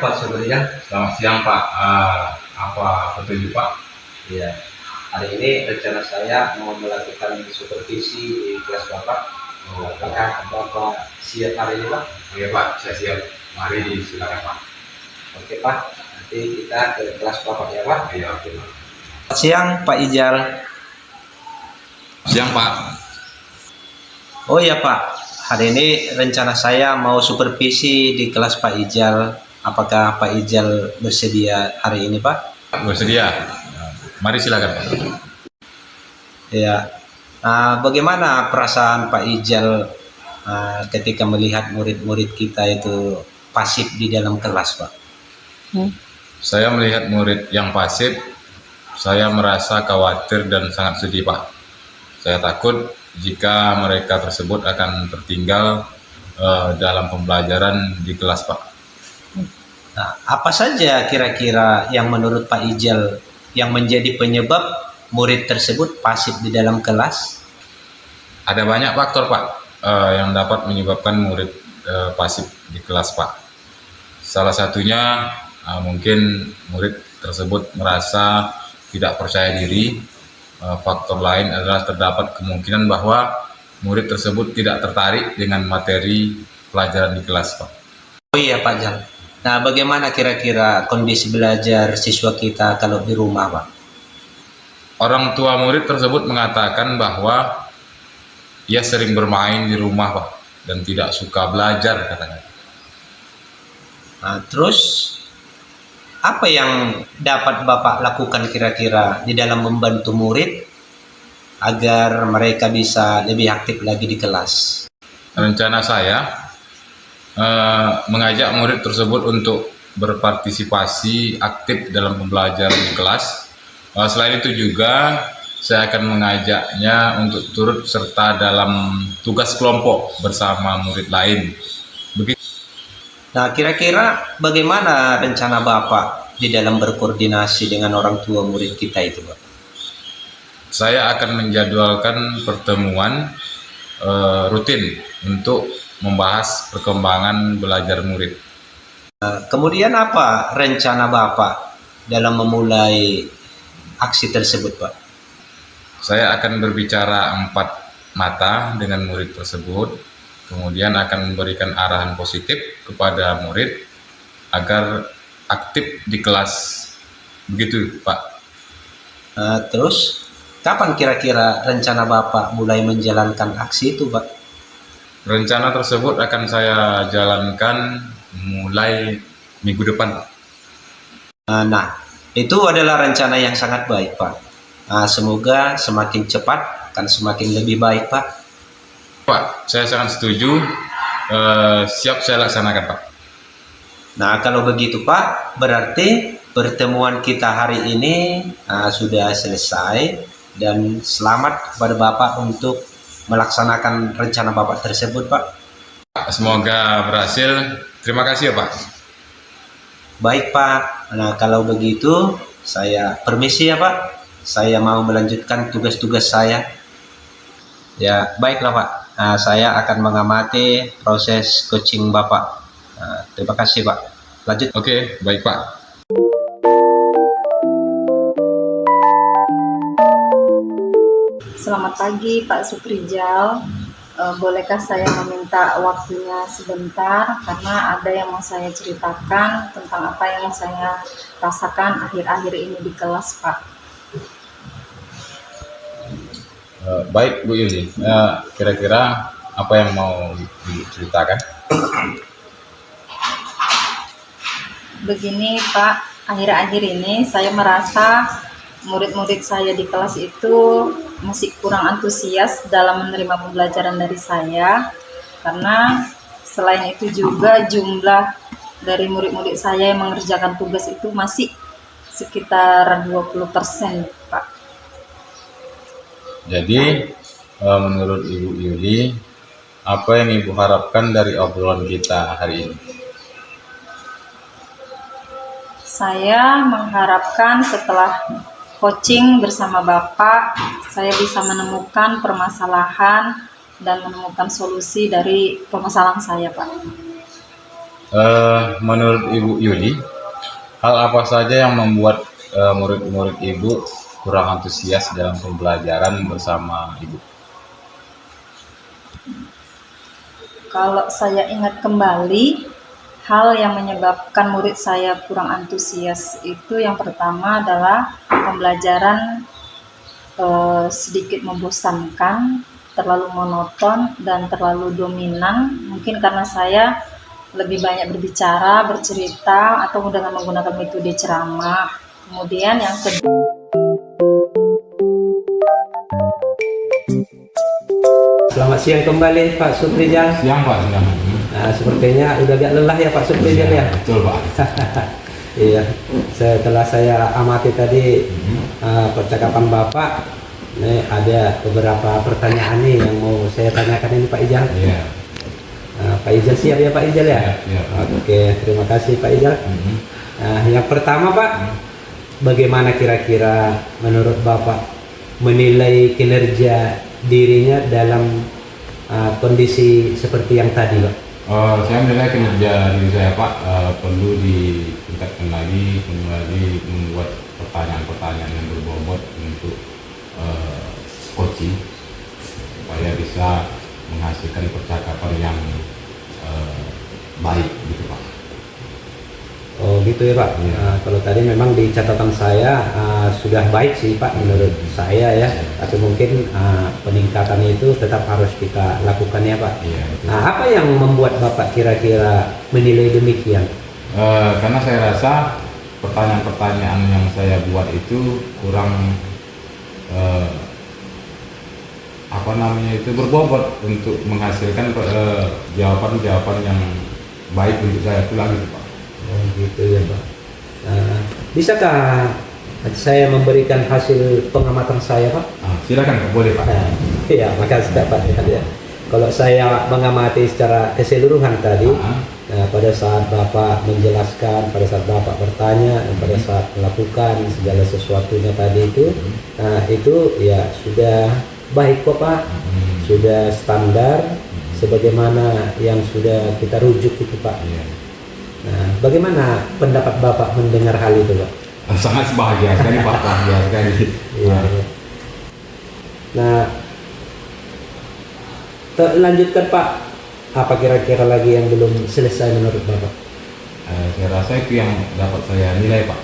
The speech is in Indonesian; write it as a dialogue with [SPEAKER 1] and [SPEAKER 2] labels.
[SPEAKER 1] Pak Subrian.
[SPEAKER 2] Selamat siang Pak. Apa petunjuk Pak?
[SPEAKER 1] Ya, hari ini rencana saya mau melakukan supervisi di kelas Bapak. Apakah Bapak siap hari ini Pak?
[SPEAKER 2] Oke Pak, saya siap. Mari silakan Pak.
[SPEAKER 1] Oke Pak, nanti kita ke kelas Bapak ya Pak.
[SPEAKER 2] Iya, oke Pak.
[SPEAKER 1] Selamat siang Pak Ijal.
[SPEAKER 2] Siang Pak.
[SPEAKER 1] Oh iya Pak, hari ini rencana saya mau supervisi di kelas Pak Ijal. Apakah Pak Ijal bersedia hari ini Pak?
[SPEAKER 2] Bersedia. Mari silakan Pak.
[SPEAKER 1] Ya, bagaimana perasaan Pak Ijal ketika melihat murid-murid kita itu pasif di dalam kelas Pak?
[SPEAKER 2] Saya melihat murid yang pasif, saya merasa khawatir dan sangat sedih Pak. Saya takut jika mereka tersebut akan tertinggal dalam pembelajaran di kelas Pak.
[SPEAKER 1] Nah, apa saja kira-kira yang menurut Pak Ijal yang menjadi penyebab murid tersebut pasif di dalam kelas?
[SPEAKER 2] Ada banyak faktor Pak yang dapat menyebabkan murid pasif di kelas Pak. Salah satunya mungkin murid tersebut merasa tidak percaya diri. Faktor lain adalah terdapat kemungkinan bahwa murid tersebut tidak tertarik dengan materi pelajaran di kelas Pak.
[SPEAKER 1] Oh iya Pak Jal. Nah, bagaimana kira-kira kondisi belajar siswa kita kalau di rumah Pak?
[SPEAKER 2] Orang tua murid tersebut mengatakan bahwa ia sering bermain di rumah Pak dan tidak suka belajar katanya.
[SPEAKER 1] Nah, terus apa yang dapat Bapak lakukan kira-kira di dalam membantu murid agar mereka bisa lebih aktif lagi di kelas?
[SPEAKER 2] Rencana saya mengajak murid tersebut untuk berpartisipasi aktif dalam pembelajaran di kelas. Selain itu juga saya akan mengajaknya untuk turut serta dalam tugas kelompok bersama murid lain.
[SPEAKER 1] Nah, kira-kira bagaimana rencana Bapak di dalam berkoordinasi dengan orang tua murid kita itu Pak?
[SPEAKER 2] Saya akan menjadwalkan pertemuan rutin untuk membahas perkembangan belajar murid.
[SPEAKER 1] Kemudian apa rencana Bapak dalam memulai aksi tersebut Pak?
[SPEAKER 2] Saya akan berbicara 4 mata dengan murid tersebut, kemudian akan memberikan arahan positif kepada murid agar aktif di kelas. Begitu Pak.
[SPEAKER 1] Terus kapan kira-kira rencana Bapak mulai menjalankan aksi itu Pak?
[SPEAKER 2] Rencana tersebut akan saya jalankan mulai minggu depan Pak.
[SPEAKER 1] Nah, itu adalah rencana yang sangat baik Pak. Semoga semakin cepat akan semakin lebih baik Pak.
[SPEAKER 2] Pak, saya sangat setuju. Siap saya laksanakan Pak.
[SPEAKER 1] Nah, kalau begitu Pak, berarti pertemuan kita hari ini sudah selesai dan selamat kepada Bapak untuk melaksanakan rencana Bapak tersebut Pak.
[SPEAKER 2] Semoga berhasil. Terima kasih ya Pak.
[SPEAKER 1] Baik Pak, nah kalau begitu saya permisi ya Pak. Saya mau melanjutkan tugas-tugas saya. Ya, baiklah Pak. Saya akan mengamati proses coaching Bapak. Terima kasih Pak. Lanjut.
[SPEAKER 2] Oke, baik Pak.
[SPEAKER 3] Selamat pagi Pak Suprijal. Bolehkah saya meminta waktunya sebentar karena ada yang mau saya ceritakan tentang apa yang saya rasakan akhir-akhir ini di kelas Pak.
[SPEAKER 2] Baik Bu Yuli, kira-kira apa yang mau diceritakan?
[SPEAKER 3] Begini Pak, akhir-akhir ini saya merasa murid-murid saya di kelas itu masih kurang antusias dalam menerima pembelajaran dari saya, karena selain itu juga jumlah dari murid-murid saya yang mengerjakan tugas itu masih sekitar 20% Pak.
[SPEAKER 2] Jadi menurut Ibu Yuli, apa yang Ibu harapkan dari obrolan kita hari ini?
[SPEAKER 3] Saya mengharapkan setelah coaching bersama Bapak, saya bisa menemukan permasalahan dan menemukan solusi dari permasalahan saya, Pak.
[SPEAKER 2] Menurut Ibu Yuli, hal apa saja yang membuat murid-murid Ibu kurang antusias dalam pembelajaran bersama Ibu?
[SPEAKER 3] Kalau saya ingat kembali, hal yang menyebabkan murid saya kurang antusias itu yang pertama adalah pembelajaran sedikit membosankan, terlalu monoton dan terlalu dominan. Mungkin karena saya lebih banyak berbicara, bercerita, atau dengan menggunakan metode ceramah. Kemudian yang kedua,
[SPEAKER 1] Selamat siang kembali Pak Suprijal.
[SPEAKER 2] Siang Pak, siang.
[SPEAKER 1] Nah, sepertinya udah agak lelah ya Pak Suprijal ya.
[SPEAKER 2] Betul Pak.
[SPEAKER 1] Iya, setelah saya amati tadi percakapan Bapak, ini ada beberapa pertanyaan nih yang mau saya tanyakan ini Pak Ijal.
[SPEAKER 2] Iya.
[SPEAKER 1] Pak Ijal siap ya Pak Ijal ya?
[SPEAKER 2] Iya.
[SPEAKER 1] Oke, terima kasih Pak Ijal. Yang pertama Pak, bagaimana kira-kira menurut Bapak menilai kinerja dirinya dalam kondisi seperti yang tadi Pak?
[SPEAKER 2] Saya menilai kinerja diri saya Pak perlu ditingkatkan lagi, kembali membuat pertanyaan-pertanyaan yang berbobot untuk coaching supaya bisa menghasilkan percakapan yang baik gitu Pak.
[SPEAKER 1] Oh gitu ya Pak. Kalau tadi memang di catatan saya sudah baik sih Pak menurut saya ya. Tapi mungkin peningkatannya itu tetap harus kita lakukan ya Pak.
[SPEAKER 2] Iya, betul.
[SPEAKER 1] Apa yang membuat Bapak kira-kira menilai demikian?
[SPEAKER 2] Karena saya rasa pertanyaan-pertanyaan yang saya buat itu kurang berbobot untuk menghasilkan jawaban-jawaban yang baik untuk saya pulang gitu Pak.
[SPEAKER 1] Oh gitu ya Pak. Bisakah saya memberikan hasil pengamatan saya Pak?
[SPEAKER 2] Silakan Pak, boleh Pak.
[SPEAKER 1] Ya makasih Pak. Ya. Kalau saya mengamati secara keseluruhan tadi, pada saat Bapak menjelaskan, pada saat Bapak bertanya, dan pada saat melakukan segala sesuatunya tadi itu ya sudah baik kok Pak, sudah standar sebagaimana yang sudah kita rujuk itu Pak. Nah, bagaimana pendapat Bapak mendengar hal itu Pak?
[SPEAKER 2] Sangat bahagia sekali Pak, bahagia sekali.
[SPEAKER 1] Iya. Nah, lanjutkan Pak. Apa kira-kira lagi yang belum selesai menurut Bapak?
[SPEAKER 2] Saya rasa itu yang dapat saya nilai Pak.